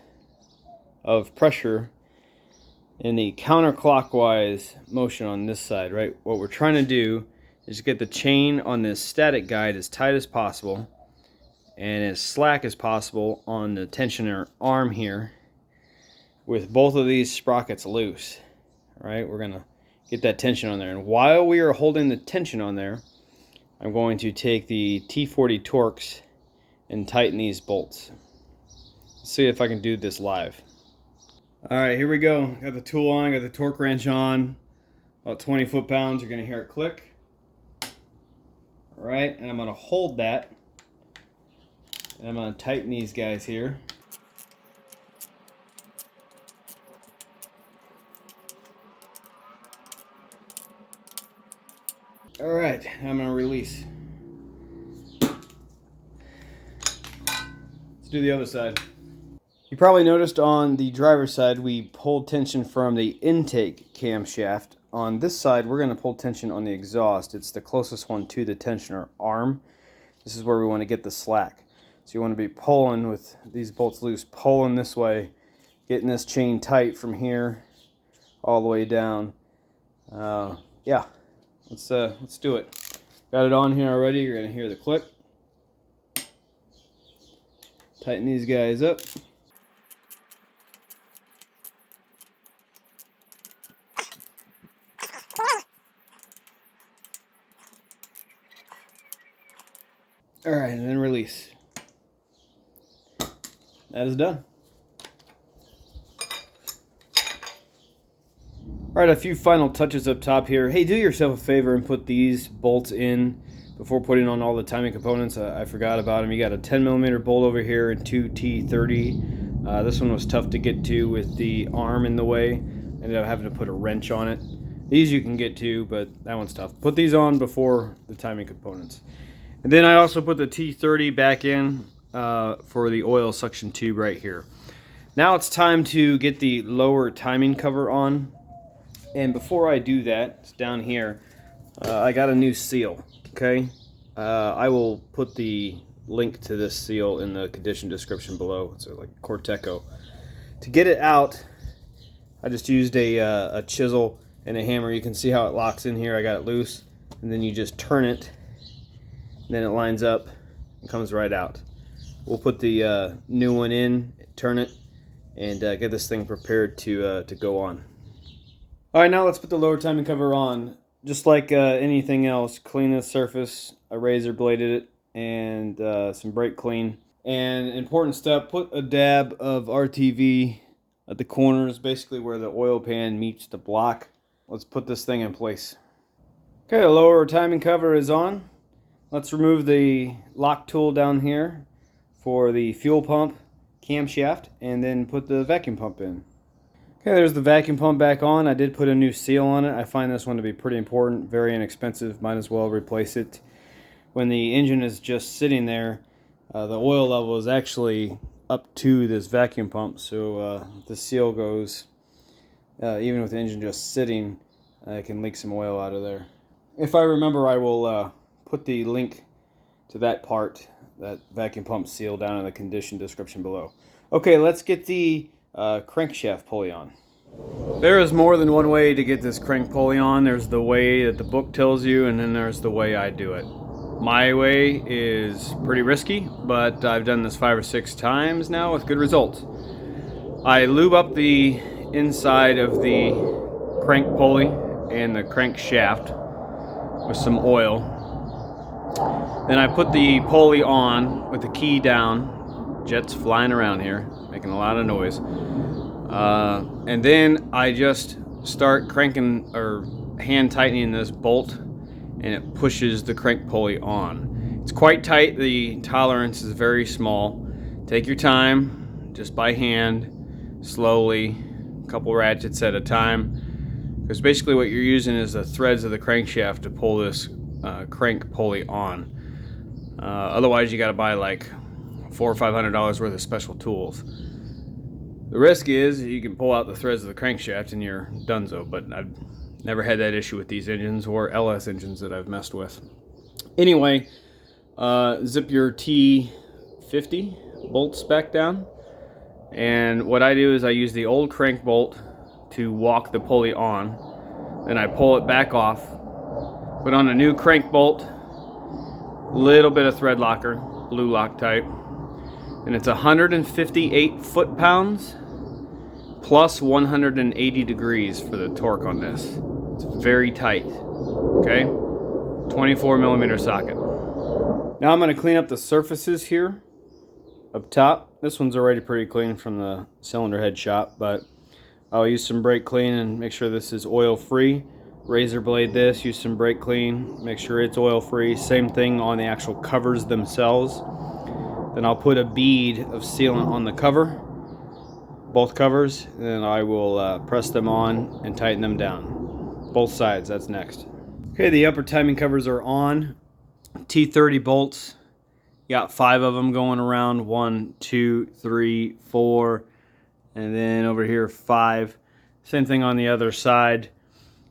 [SPEAKER 1] of pressure in the counterclockwise motion on this side, right? What we're trying to do is get the chain on this static guide as tight as possible and as slack as possible on the tensioner arm here, with both of these sprockets loose. All right, we're gonna get that tension on there, and while we are holding the tension on there, I'm going to take the T40 Torx and tighten these bolts. Let's see if I can do this live. All right, here we go. Got the tool on, got the torque wrench on. About 20 foot-pounds. You're gonna hear it click. All right, and I'm gonna hold that, and I'm gonna tighten these guys here. All right, I'm gonna release. Let's do the other side. You probably noticed on the driver's side we pulled tension from the intake camshaft. On this side we're gonna pull tension on the exhaust. It's the closest one to the tensioner arm. This is where we want to get the slack. So you want to be pulling with these bolts loose, pulling this way, getting this chain tight from here all the way down. Yeah. Let's do it. Got it on here already. You're going to hear the click. Tighten these guys up. All right, and then release. That is done. Alright, a few final touches up top here. Hey, do yourself a favor and put these bolts in before putting on all the timing components. I forgot about them. You got a 10mm bolt over here and two T30. This one was tough to get to with the arm in the way. Ended up having to put a wrench on it. These you can get to, but that one's tough. Put these on before the timing components. And then I also put the T30 back in for the oil suction tube right here. Now it's time to get the lower timing cover on. And before I do that, it's down here, I got a new seal, okay? I will put the link to this seal in the condition description below. It's like Corteco. To get it out, I just used a chisel and a hammer. You can see how it locks in here. I got it loose, and then you just turn it, and then it lines up and comes right out. We'll put the new one in, turn it, and get this thing prepared to go on. All right, now let's put the lower timing cover on. Just like anything else, clean the surface. I razor bladed it, and some brake clean. And important step, put a dab of RTV at the corners, basically where the oil pan meets the block. Let's put this thing in place. Okay, the lower timing cover is on. Let's remove the lock tool down here for the fuel pump camshaft, and then put the vacuum pump in. Okay, there's the vacuum pump back on. I did put a new seal on it. I find this one to be pretty important, very inexpensive. Might as well replace it. When the engine is just sitting there, the oil level is actually up to this vacuum pump, so the seal goes, even with the engine just sitting, it can leak some oil out of there. If I remember, I will put the link to that part, that vacuum pump seal, down in the condition description below. Okay, let's get the crankshaft pulley on. There is more than one way to get this crank pulley on. There's the way that the book tells you, and then there's the way I do it. My way is pretty risky, but I've done this 5 or 6 times now with good results. I lube up the inside of the crank pulley and the crankshaft with some oil. Then I put the pulley on with the key down. Jets flying around here, making a lot of noise. And then I just start cranking or hand tightening this bolt, and it pushes the crank pulley on. It's quite tight. The tolerance is very small. Take your time, just by hand, slowly, a couple ratchets at a time, because basically what you're using is the threads of the crankshaft to pull this crank pulley on. Otherwise you got to buy like $400 or $500 worth of special tools. The risk is you can pull out the threads of the crankshaft and you're donezo, but I've never had that issue with these engines or LS engines that I've messed with. Anyway, zip your T50 bolts back down, and what I do is I use the old crank bolt to walk the pulley on, then I pull it back off, put on a new crank bolt, little bit of thread locker, blue lock type, and it's 158 foot-pounds plus 180 degrees for the torque on this. It's very tight, okay? 24 millimeter socket. Now I'm going to clean up the surfaces here up top. This one's already pretty clean from the cylinder head shop, but I'll use some brake clean and make sure this is oil free. Razor blade this, use some brake clean, make sure it's oil free. Same thing on the actual covers themselves. Then I'll put a bead of sealant on the cover, both covers, and then I will press them on and tighten them down. Both sides, that's next. Okay, the upper timing covers are on. T30 bolts, got 5 of them going around. 1, 2, 3, 4, and then over here 5. Same thing on the other side.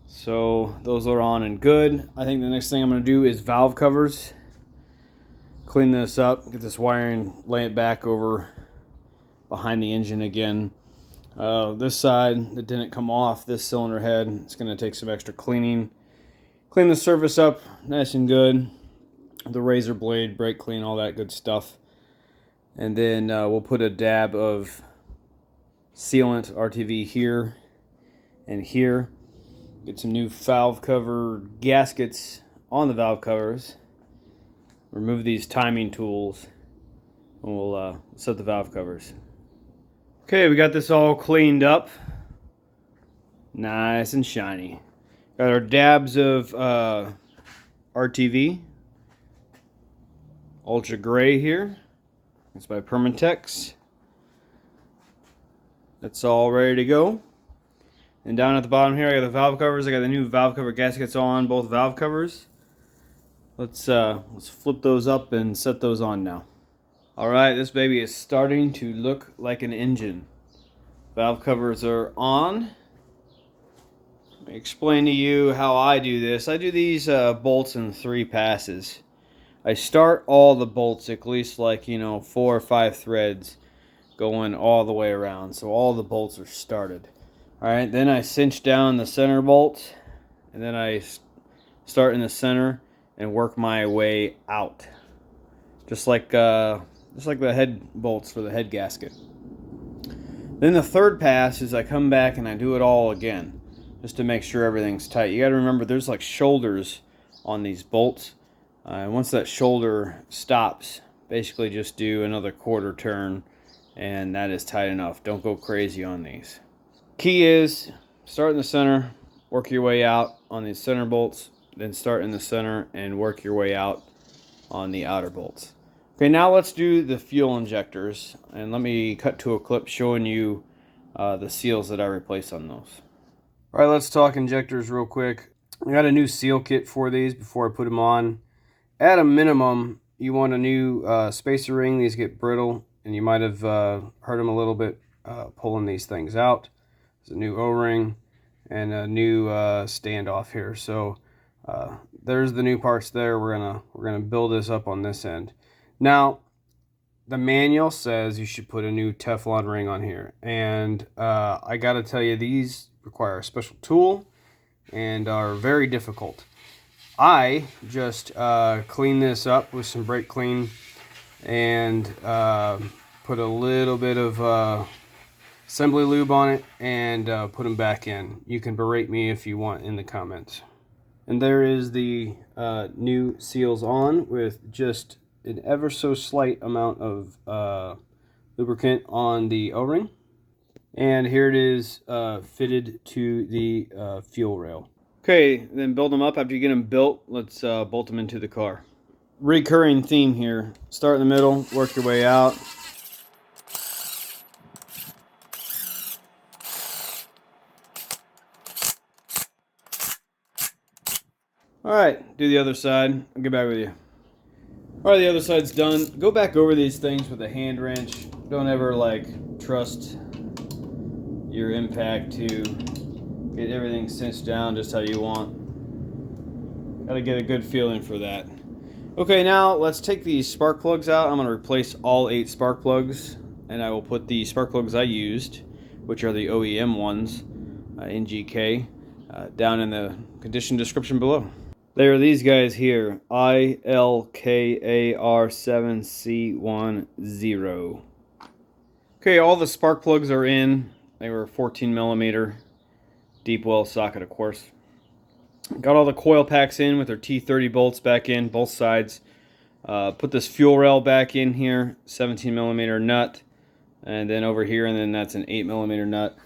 [SPEAKER 1] So those are on and good. I think the next thing I'm going to do is valve covers. Clean this up, get this wiring, lay it back over behind the engine again. This side that didn't come off, this cylinder head, it's going to take some extra cleaning. Clean the surface up nice and good. The razor blade, brake clean, all that good stuff. And then we'll put a dab of sealant RTV here and here. Get some new valve cover gaskets on the valve covers. Remove these timing tools, and we'll set the valve covers. Okay, we got this all cleaned up. Nice and shiny. Got our dabs of RTV. Ultra gray here. It's by Permatex. That's all ready to go. And down at the bottom here, I got the valve covers. I got the new valve cover gaskets on both valve covers. Let's flip those up and set those on now. Alright, this baby is starting to look like an engine. Valve covers are on. Let me explain to you how I do this. I do these bolts in 3 passes. I start all the bolts at least like, you know, 4 or 5 threads going all the way around. So all the bolts are started. All right, then I cinch down the center bolt, and then I start in the center and work my way out. Just like the head bolts for the head gasket. Then the third pass is I come back and I do it all again, just to make sure everything's tight. You got to remember there's like shoulders on these bolts. Once that shoulder stops, basically just do another quarter turn, and that is tight enough. Don't go crazy on these. Key is start in the center, work your way out on these center bolts, then start in the center and work your way out on the outer bolts. Okay, now let's do the fuel injectors, and let me cut to a clip showing you the seals that I replaced on those. All right, let's talk injectors real quick. I got a new seal kit for these before I put them on. At a minimum, you want a new spacer ring. These get brittle, and you might have hurt them a little bit pulling these things out. There's a new O-ring and a new standoff here. So there's the new parts there. We're gonna build this up on this end. Now, the manual says you should put a new Teflon ring on here, and I gotta tell you, these require a special tool and are very difficult. I just clean this up with some brake clean and put a little bit of assembly lube on it and put them back in. You can berate me if you want in the comments. And there is the new seals on with just an ever so slight amount of lubricant on the O-ring. And here it is fitted to the fuel rail. Okay, then build them up. After you get them built, let's bolt them into the car. Recurring theme here. Start in the middle, work your way out. Alright, do the other side. I'll get back with you. Alright, the other side's done. Go back over these things with a hand wrench. Don't ever trust your impact to get everything cinched down just how you want. Gotta get a good feeling for that. Okay, now let's take these spark plugs out. I'm gonna replace all 8 spark plugs, and I will put the spark plugs I used, which are the OEM ones, in GK, down in the condition description below. They are these guys here, ILKAR7C10. Okay, all the spark plugs are in. They were 14 millimeter deep well socket, of course. Got all the coil packs in with their T30 bolts back in, both sides. Put this fuel rail back in here, 17 millimeter nut. And then over here, and then that's an 8 millimeter nut.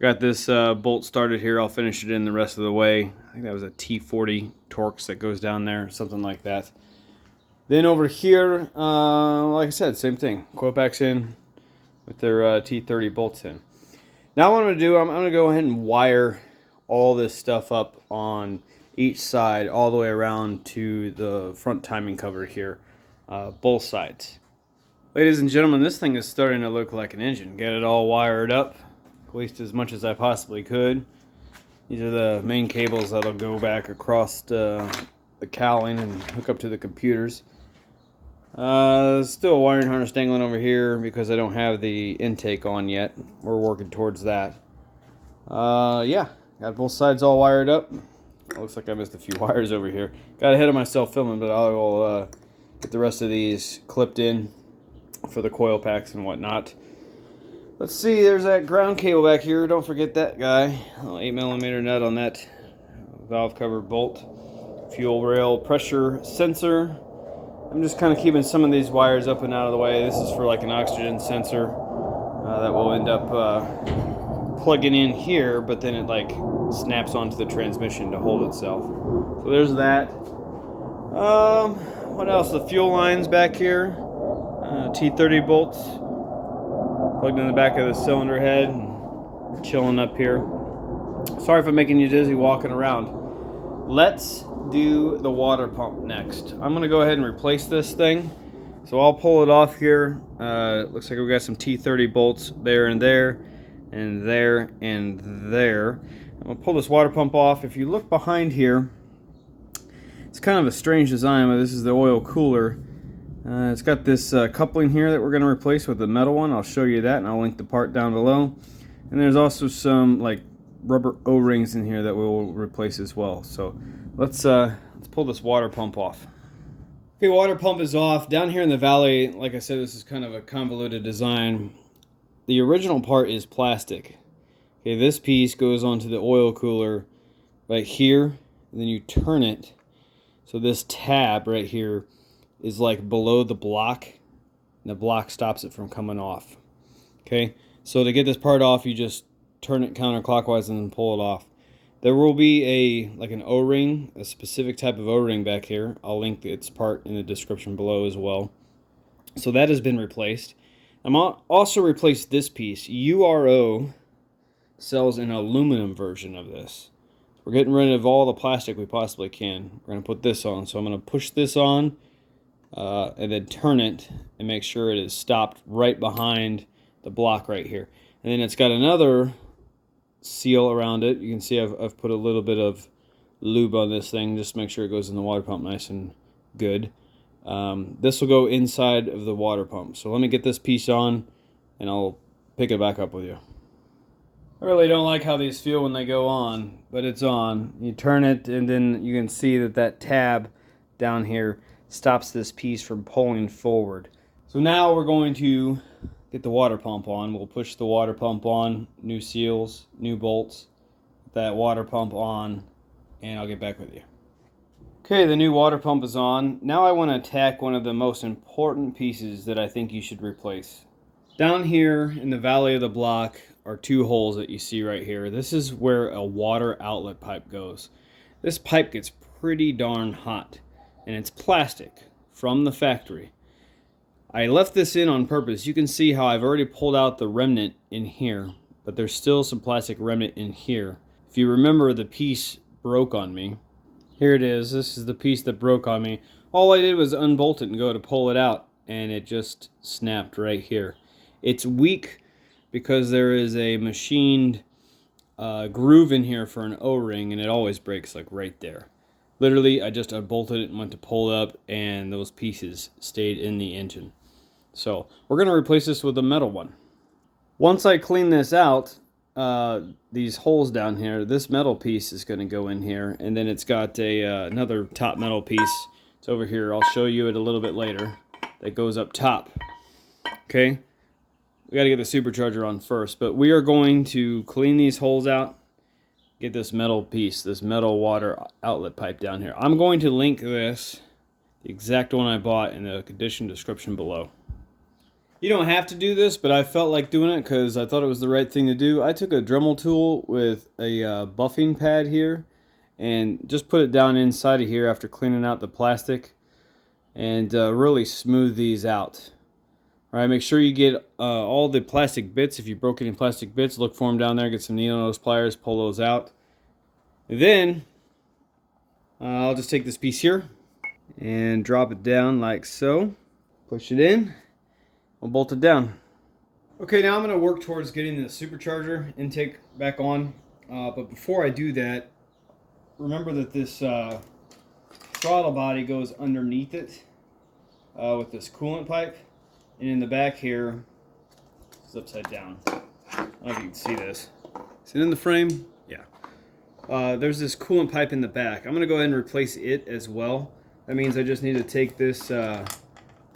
[SPEAKER 1] Got this bolt started here. I'll finish it in the rest of the way. I think that was a T40 Torx that goes down there, something like that. Then over here, like I said, same thing. Coil packs in with their T30 bolts in. Now what I'm going to do, I'm going to go ahead and wire all this stuff up on each side all the way around to the front timing cover here, both sides. Ladies and gentlemen, this thing is starting to look like an engine. Get it all wired up, at least as much as I possibly could. These are the main cables that'll go back across the cowling and hook up to the computers. Still a wiring harness dangling over here because I don't have the intake on yet. We're working towards that. Yeah, got both sides all wired up. Looks like I missed a few wires over here. Got ahead of myself filming, but I will get the rest of these clipped in for the coil packs and whatnot. Let's see, there's that ground cable back here. Don't forget that guy. 8 millimeter nut on that valve cover bolt. Fuel rail pressure sensor. I'm just kind of keeping some of these wires up and out of the way. This is for like an oxygen sensor that will end up plugging in here, but then it snaps onto the transmission to hold itself. So there's that. What else? The fuel lines back here. T30 bolts plugged in the back of the cylinder head and chilling up here. Sorry if I'm making you dizzy walking around. Let's do the water pump next. I'm going to go ahead and replace this thing. So I'll pull it off here. Looks like we've got some T30 bolts there and there and there and there. I'm going to pull this water pump off. If you look behind here, It's kind of a strange design, but this is the oil cooler. It's got this coupling here that we're going to replace with the metal one. I'll show you that, and I'll link the part down below. And there's also some like rubber O-rings in here that we'll replace as well. So let's pull this water pump off. Okay, water pump is off. Down here in the valley, like I said, this is kind of a convoluted design. The original part is plastic. Okay, this piece goes onto the oil cooler right here, and then you turn it. So this tab right here is like below the block, and the block stops it from coming off. Okay, so to get this part off, you just turn it counterclockwise and then pull it off. There will be an O-ring, a specific type of O-ring back here. I'll link its part in the description below as well. So that has been replaced. I'm also replaced this piece. URO sells an aluminum version of this. We're getting rid of all the plastic we possibly can. We're going to put this on. So I'm going to push this on and then turn it and make sure it is stopped right behind the block right here. And then it's got another seal around it. You can see I've put a little bit of lube on this thing just to make sure it goes in the water pump nice and good. This will go inside of the water pump. So let me get this piece on and I'll pick it back up with you. I really don't like how these feel when they go on, but it's on. You turn it and then you can see that tab down here stops this piece from pulling forward. So now we're going to get the water pump on. We'll push the water pump on, new seals, new bolts, that water pump on, and I'll get back with you. Okay, the new water pump is on. Now I want to attack one of the most important pieces that I think you should replace. Down here in the valley of the block are two holes that you see right here. This is where a water outlet pipe goes. This pipe gets pretty darn hot, and it's plastic from the factory. I left this in on purpose. You can see how I've already pulled out the remnant in here, but there's still some plastic remnant in here. If you remember, the piece broke on me. Here it is. This is the piece that broke on me. All I did was unbolt it and go to pull it out, and it just snapped right here. It's weak because there is a machined groove in here for an O-ring, and it always breaks like right there. Literally, I just unbolted it and went to pull it up, and those pieces stayed in the engine. So we're going to replace this with a metal one. Once I clean this out, these holes down here, this metal piece is going to go in here, and then it's got another top metal piece. It's over here. I'll show you it a little bit later. That goes up top. Okay, we got to get the supercharger on first, but we are going to clean these holes out, get this metal piece, this metal water outlet pipe down here. I'm going to link this, the exact one I bought, in the condition description below. You don't have to do this, but I felt like doing it because I thought it was the right thing to do. I took a Dremel tool with a buffing pad here and just put it down inside of here after cleaning out the plastic and really smooth these out. All right, make sure you get all the plastic bits. If you broke any plastic bits, look for them down there. Get some needle nose pliers, pull those out. And then I'll just take this piece here and drop it down like so. Push it in. I'll bolt it down. Okay, now I'm going to work towards getting the supercharger intake back on. But before I do that, remember that this throttle body goes underneath it with this coolant pipe. And in the back here, it's upside down. I don't know if you can see this. Is it in the frame? Yeah. There's this coolant pipe in the back. I'm going to go ahead and replace it as well. That means I just need to take this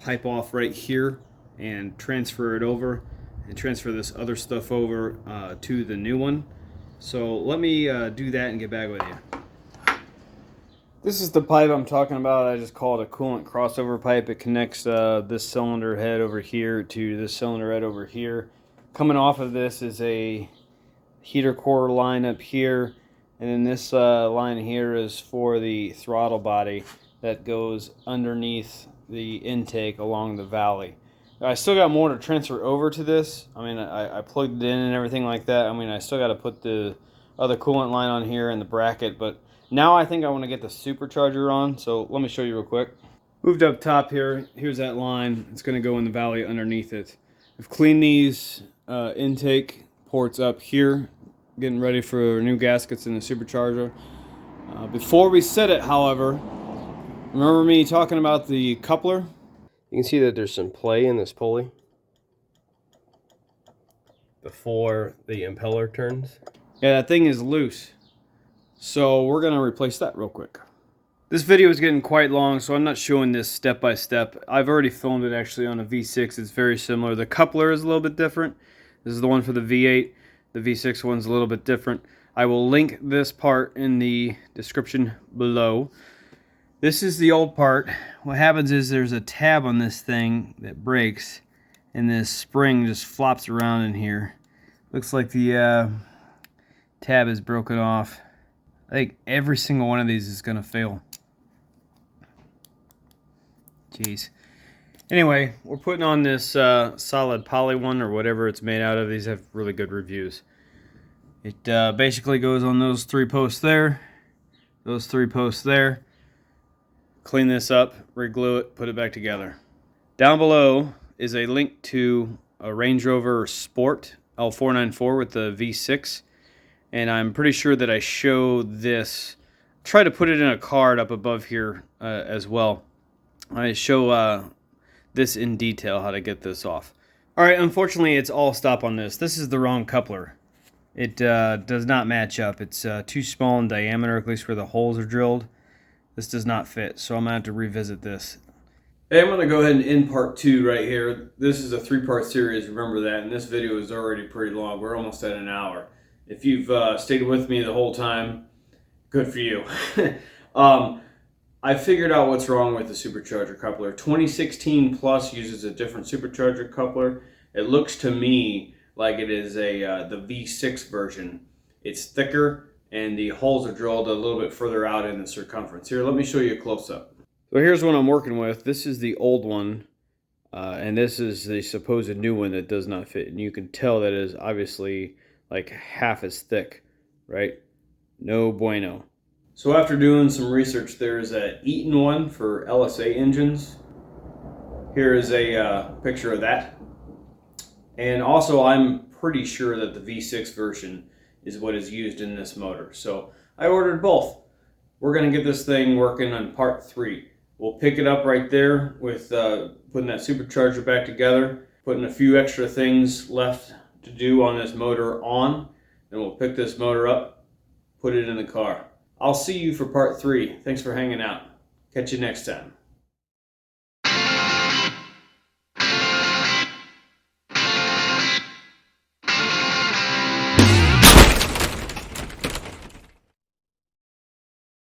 [SPEAKER 1] pipe off right here and transfer it over and transfer this other stuff over to the new one. So let me do that and get back with you. This is the pipe I'm talking about. I just call it a coolant crossover pipe. It connects this cylinder head over here to this cylinder head over here. Coming off of this is a heater core line up here, and then this line here is for the throttle body that goes underneath the intake along the valley. I still got more to transfer over to this. I mean, I plugged it in and everything like that. I mean, I still got to put the other coolant line on here and the bracket, but now I think I want to get the supercharger on, so let me show you real quick. Moved up top here. Here's that line. It's going to go in the valley underneath it. I've cleaned these intake ports up here, getting ready for new gaskets in the supercharger. Before we set it, however, Remember me talking about the coupler? You can see that there's some play in this pulley before the impeller turns. Yeah, that thing is loose. So we're gonna replace that real quick. This video is getting quite long, so I'm not showing this step by step. I've already filmed it actually on a V6. It's very similar. The coupler is a little bit different. This is the one for the V8. The V6 one's a little bit different. I will link this part in the description below. This is the old part. What happens is there's a tab on this thing that breaks, and this spring just flops around in here. Looks like the tab is broken off. I think every single one of these is going to fail. Jeez. Anyway, we're putting on this solid poly one, or whatever it's made out of. These have really good reviews. It basically goes on those 3 posts there, those 3 posts there. Clean this up, re-glue it, put it back together. Down below is a link to a Range Rover Sport L494 with the V6. And I'm pretty sure that I show this. Try to put it in a card up above here as well. I show this in detail, how to get this off. Alright, unfortunately it's all stop on this. This is the wrong coupler. It does not match up. It's too small in diameter, at least where the holes are drilled. This does not fit, so I'm going to have to revisit this. Hey, I'm going to go ahead and end part 2 right here. This is a 3-part series, remember that, and this video is already pretty long. We're almost at an hour. If you've stayed with me the whole time, good for you. I figured out what's wrong with the supercharger coupler. 2016 Plus uses a different supercharger coupler. It looks to me like it is the V6 version. It's thicker, and the holes are drilled a little bit further out in the circumference. Here, let me show you a close-up. So here's what I'm working with. This is the old one, and this is the supposed new one that does not fit. And you can tell that it is obviously like half as thick, right? No bueno. So after doing some research, there's a Eaton one for LSA engines. Here is a picture of that. And also I'm pretty sure that the V6 version is what is used in this motor. So I ordered both. We're gonna get this thing working on part 3. We'll pick it up right there with putting that supercharger back together, putting a few extra things left to do on this motor on, and we'll pick this motor up, put it in the car. I'll see you for part 3. Thanks for hanging out. Catch you next time.